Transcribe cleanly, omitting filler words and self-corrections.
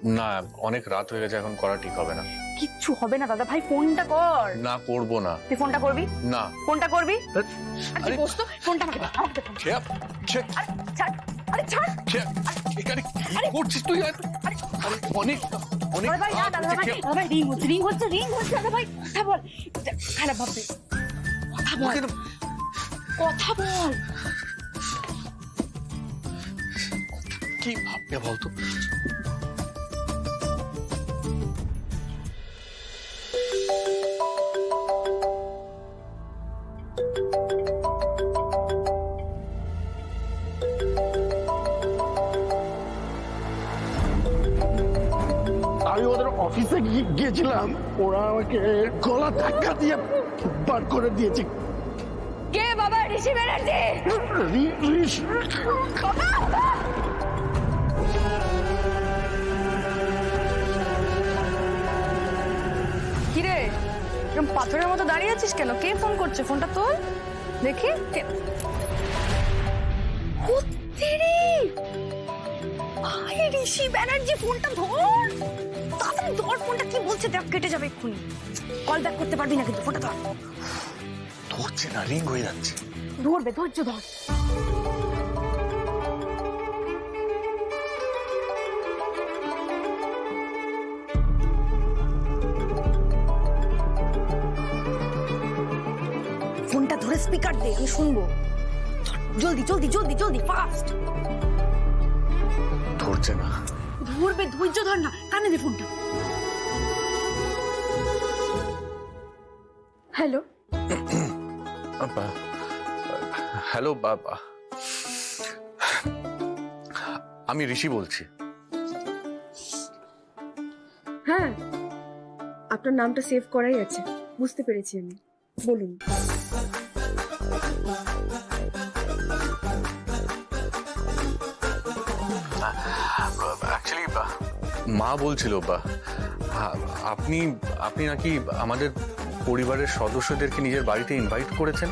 না, অনেক রাত হয়ে গেছে, এখন করা ঠিক হবে না। কিচ্ছু হবে না দাদা ভাই, ফোনটা কর। না, করবো না। তুই ফোনটা করবি? না। ফোনটা করবি? আরে আরে বস তো, ফোনটা আমাকে দে, আমাকে দে ফোন। আরে ছাড়, আরে ছাড়। এখানে কি করছিস তুই? আরে অনেক অনেক দাদা ভাই না, দাদা ভাই, দাদা ভাই রিং হচ্ছে দাদা ভাই। কথা বল, খারাপ ভাববে। কথা বল, কথা বল। কি ভাববে বলতো? আমি ওদের অফিসে গিয়েছিলাম, ওরা আমাকে গলা ধাক্কা দিয়ে বার করে দিয়েছে। কে বাবা? ঋষি ব্যানার্জি। কিরে, এরকম পাথরের মতো দাঁড়িয়ে আছিস কেন? কে ফোন করছে? ফোনটা তোল দেখি। ভাই ঋষি ব্যানার্জি, ফোনটা ধর তাড়াতাড়ি ধর। ফোনটা কি বলছে দেখ, কেটে যাবে এক্ষুনি। কল ব্যাক করতে পারবি না কিন্তু, ফোনটা ধর। ধরছে না, রিং হয়ে যাচ্ছে। ধরবে, ধৈর্য ধর। ফোনটা ধরে স্পিকার দে, আমি শুনবো। জলদি জলদি জলদি জলদি, ফাস্ট। ধরছে না। ধরবে, ধৈর্য ধর না, কানে দে ফোনটা। হ্যালো হ্যালো বাবা, আমি ঋষি বলছি। হ্যাঁ, আপনার নামটা সেভ করাই আছে, বুঝতে পেরেছি আমি। বলুন। অ্যাকচুয়ালি মা বলছিল আপনি নাকি আমাদের পরিবারের সদস্যদেরকে নিজের বাড়িতে ইনভাইট করেছেন।